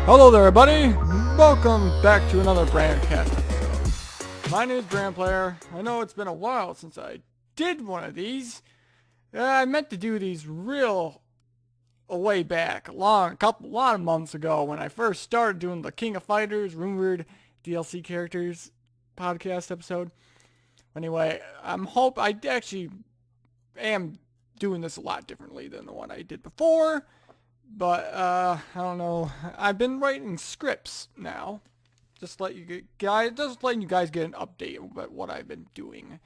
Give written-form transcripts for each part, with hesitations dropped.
Hello there, everybody. Welcome back to another BrandoCast episode. My name is BrandoPlayer. I know it's been a while since I did one of these. I meant to do these a way back, a lot of months ago when I first started doing the King of Fighters, rumored DLC characters podcast episode. Anyway, I actually am doing this a lot differently than the one I did before. But, I don't know. I've been writing scripts now. Just letting you guys get an update about what I've been doing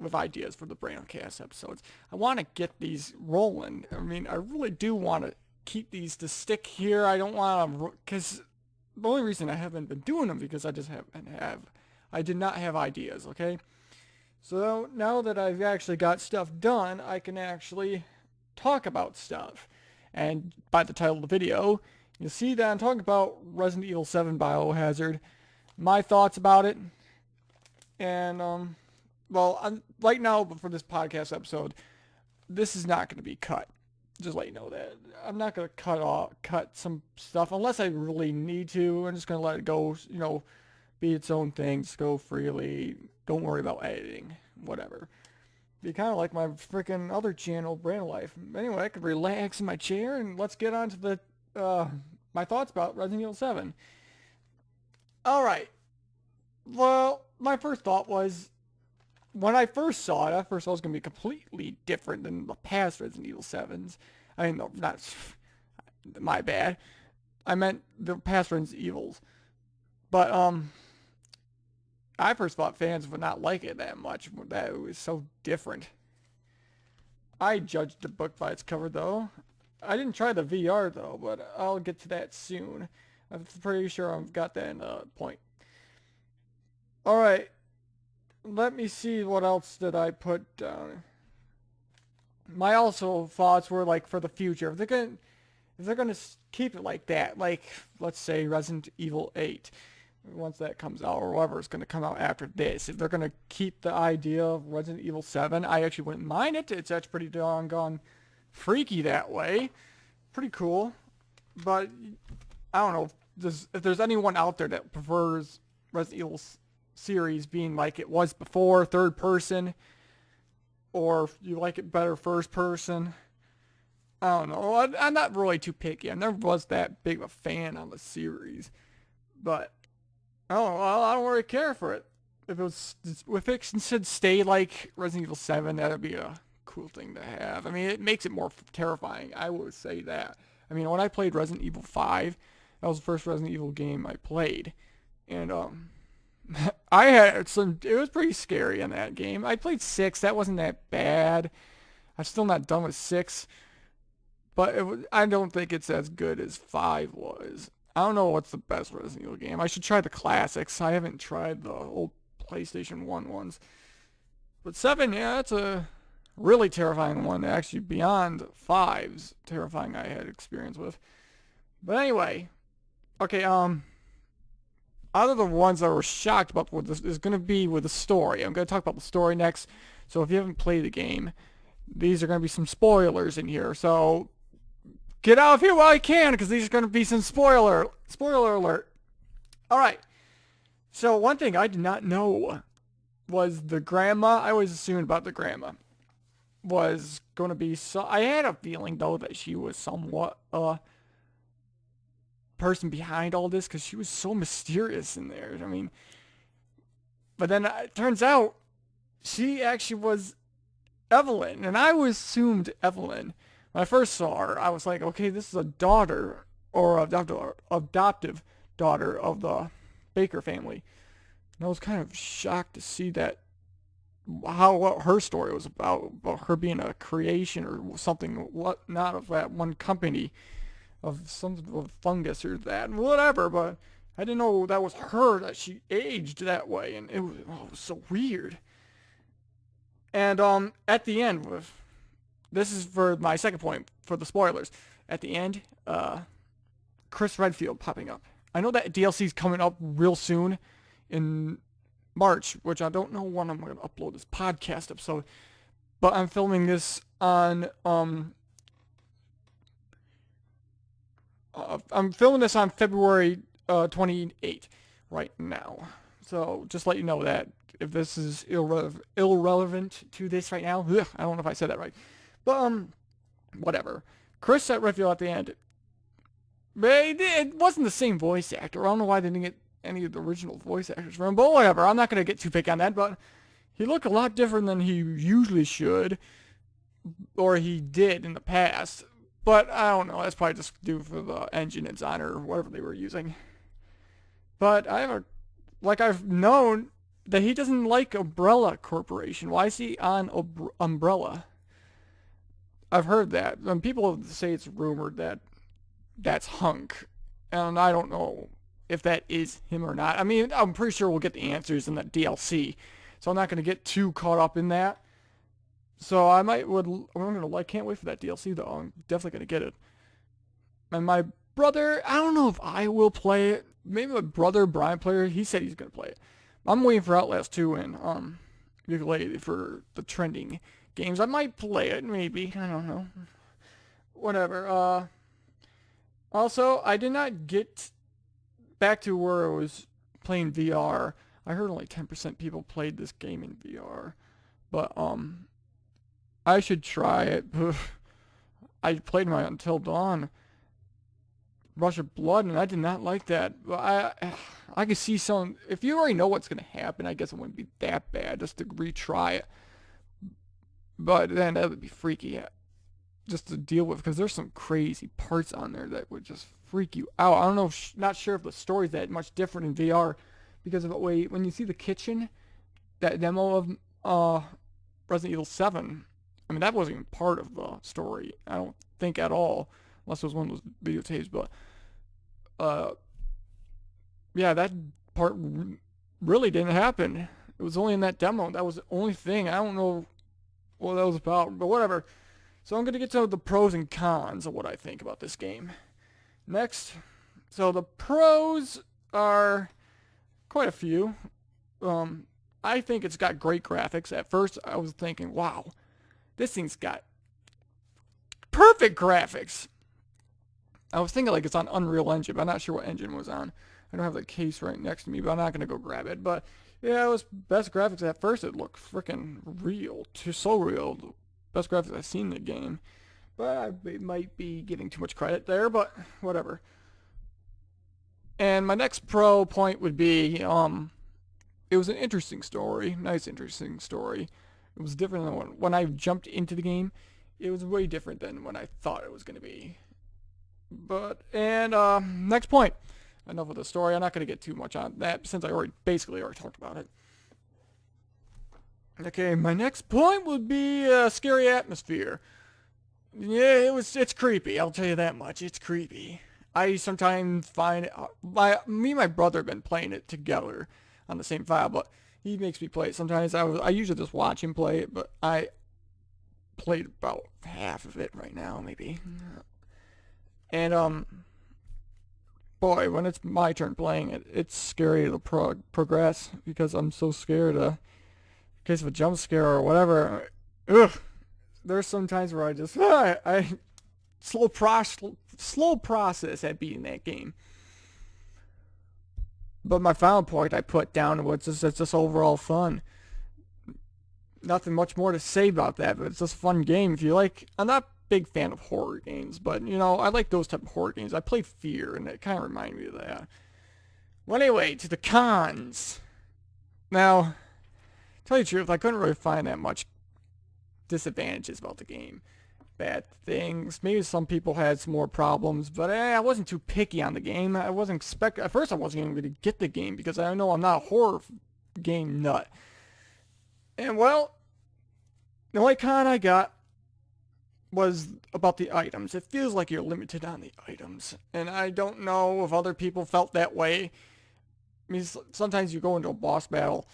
with ideas for the BrandoCast episodes. I want to get these rolling. I mean, I really do want to keep these to stick here. I don't want to, because the only reason I haven't been doing them because I did not have ideas, okay? So now that I've actually got stuff done, I can actually talk about stuff. And by the title of the video, you'll see that I'm talking about Resident Evil 7 Biohazard, my thoughts about it, and, right now, for this podcast episode, this is not going to be cut. Just let you know that. I'm not going to cut some stuff unless I really need to. I'm just going to let it go, be its own thing, just go freely, don't worry about editing, whatever. Be kind of like my freaking other channel, Brand Life. Anyway, I could relax in my chair and let's get on to the my thoughts about Resident Evil 7. Alright. Well, my first thought was, when I first saw it, I first thought it was going to be completely different than the past Resident Evil 7s. I mean, no, not, my bad. I meant the past Resident Evils. But, I first thought fans would not like it that much, that it was so different. I judged the book by its cover, though. I didn't try the VR, though, but I'll get to that soon. I'm pretty sure I've got that in a point. Alright, let me see what else did I put down. My also thoughts were, like, for the future. If they're gonna keep it like that, like, let's say Resident Evil 8, once that comes out, or whatever is going to come out after this, if they're going to keep the idea of Resident Evil 7, I actually wouldn't mind it. It's actually pretty doggone freaky that way. Pretty cool. But, I don't know, if there's anyone out there that prefers Resident Evil series being like it was before, third person, or if you like it better first person, I don't know. I'm not really too picky. I never was that big of a fan of the series. But oh, well, I don't really care for it. If it should stay like Resident Evil 7, that'd be a cool thing to have. I mean, it makes it more terrifying. I would say that. I mean, when I played Resident Evil 5, that was the first Resident Evil game I played, and I had it was pretty scary in that game. I played 6. That wasn't that bad. I'm still not done with 6, but I don't think it's as good as 5 was. I don't know what's the best Resident Evil game. I should try the classics. I haven't tried the old PlayStation 1 ones. But 7, yeah, that's a really terrifying one. Actually, beyond 5's terrifying I had experience with. But anyway, okay, out of the ones that I was shocked about with this is going to be with the story. I'm going to talk about the story next. So if you haven't played the game, these are going to be some spoilers in here. So get out of here while you can, because these are going to be some spoiler alert. Alright. So one thing I did not know was the grandma. I always assumed about the grandma was going to be I had a feeling, though, that she was somewhat person behind all this, because she was so mysterious in there. I mean, but then it turns out she actually was Evelyn, and I always assumed Evelyn. When I first saw her, I was like, okay, this is a daughter, or adoptive daughter of the Baker family. And I was kind of shocked to see that, what her story was about her being a creation or something, not of that one company, of some of fungus or that, whatever, but I didn't know that was her, that she aged that way, and it was so weird. And at the end, this is for my second point, for the spoilers. At the end, Chris Redfield popping up. I know that DLC is coming up real soon in March, which I don't know when I'm going to upload this podcast episode. but I'm filming this on February 28th right now. So just let you know that if this is irrelevant to this right now, I don't know if I said that right, but whatever. Chris said Redfield at the end, but it wasn't the same voice actor. I don't know why they didn't get any of the original voice actors for him, but whatever. I'm not gonna get too picky on that, but he looked a lot different than he usually should, or he did in the past. But I don't know. That's probably just due for the engine design or whatever they were using. But I've known that he doesn't like Umbrella Corporation. Why is he on Umbrella? I've heard that. And people say it's rumored that that's Hunk. And I don't know if that is him or not. I mean, I'm pretty sure we'll get the answers in that DLC. So I'm not going to get too caught up in that. So can't wait for that DLC though. I'm definitely going to get it. And my brother, I don't know if I will play it. Maybe my brother, BrandoPlayer, he said he's going to play it. I'm waiting for Outlast 2 and ukulele for the trending games. I might play it, maybe. I don't know. Whatever. Also, I did not get back to where I was playing VR. I heard only 10% people played this game in VR. But, I should try it. I played my Until Dawn Rush of Blood, and I did not like that. I could see some. If you already know what's gonna happen, I guess it wouldn't be that bad just to retry it. But then that would be freaky, just to deal with, because there's some crazy parts on there that would just freak you out. I don't know, not sure if the story's that much different in VR, because of the way when you see the kitchen, that demo of Resident Evil 7. I mean, that wasn't even part of the story. I don't think at all, unless it was one of those videotapes. But yeah, that part really didn't happen. It was only in that demo. That was the only thing. I don't know what that was about, but whatever. So I'm gonna get to the pros and cons of what I think about this game next. So the pros are quite a few. I think it's got great graphics. At first, I was thinking, wow, this thing's got perfect graphics. I was thinking like it's on Unreal Engine, but I'm not sure what engine was on. I don't have the case right next to me, but I'm not going to go grab it. But yeah, it was best graphics. At first, it looked freaking real. So real. Best graphics I've seen in the game. But I might be giving too much credit there, but whatever. And my next pro point would be, it was an interesting story. Nice, interesting story. It was different than when I jumped into the game. It was way different than when I thought it was going to be. But, and, next point. Enough of the story. I'm not going to get too much on that since I basically already talked about it. Okay, my next point would be a scary atmosphere. Yeah, it's creepy. I'll tell you that much. It's creepy. I sometimes find, me and my brother have been playing it together on the same file, but he makes me play it. Sometimes I usually just watch him play it, but I played about half of it right now, maybe. And, boy, when it's my turn playing it, it's scary to progress, because I'm so scared, in case of a jump scare or whatever. Ugh. There's some times where I just, slow process at beating that game. But my final point I put down was just overall fun. Nothing much more to say about that, but it's just a fun game. If you like, I'm not a big fan of horror games, but you know, I like those type of horror games. I played Fear, and it kind of reminded me of that. Well, anyway, to the cons. Now, to tell you the truth, I couldn't really find that much disadvantages about the game. Bad things. Maybe some people had some more problems, but I wasn't too picky on the game. I wasn't at first I wasn't even going to get the game because I know I'm not a horror game nut. And well, the only con I got was about the items. It feels like you're limited on the items, and I don't know if other people felt that way. I mean, sometimes you go into a boss battle,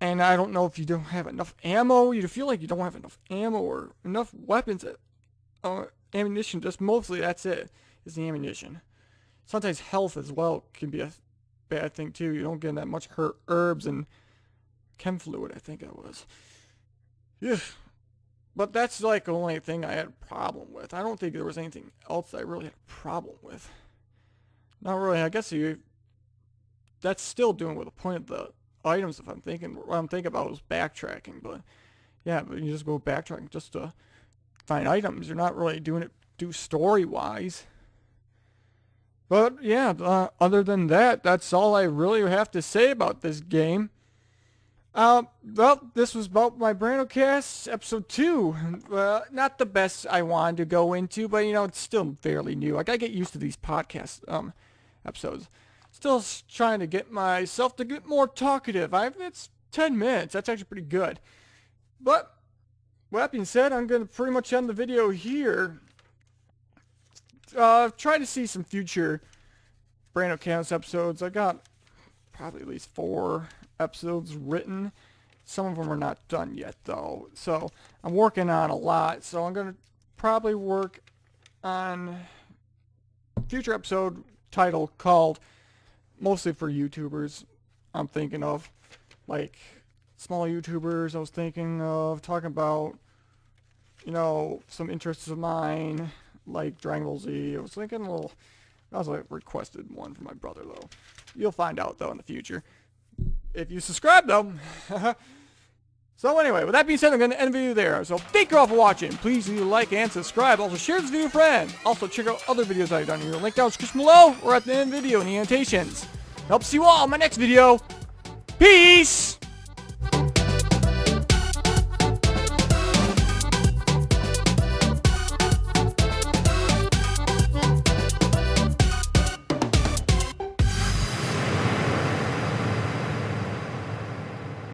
and I don't know if you don't have enough ammo. You feel like you don't have enough ammo or enough weapons, ammunition. Just mostly that's it, is the ammunition. Sometimes health as well can be a bad thing too. You don't get that much herbs and chem fluid, I think it was. Yeah. But that's like the only thing I had a problem with. I don't think there was anything else I really had a problem with. Not really. I guess that's still doing with the point of the items. If I'm thinking, what I'm thinking about was backtracking. But yeah, but you just go backtracking just to find items. You're not really doing it story-wise. But yeah, other than that, that's all I really have to say about this game. Well, this was about my BrandoCast episode 2. Not the best I wanted to go into, but it's still fairly new. I gotta get used to these podcast episodes. Still trying to get myself to get more talkative. It's 10 minutes. That's actually pretty good. But with that being said, I'm gonna pretty much end the video here. Try to see some future BrandoCast episodes. I got probably at least 4 episodes written. Some of them are not done yet though, so I'm working on a lot. So I'm gonna probably work on a future episode title called mostly for YouTubers. I'm thinking of like small YouTubers. I was thinking of talking about some interests of mine like Dragon Ball Z. I was thinking, well, that was a requested one from my brother though. You'll find out though in the future if you subscribe though. So anyway, with that being said, I'm going to end the video there. So thank you all for watching. Please leave a like and subscribe. Also share this video with a friend. Also check out other videos I've done here. Link down in the description below or at the end of the video in the annotations. Help see you all in my next video. Peace!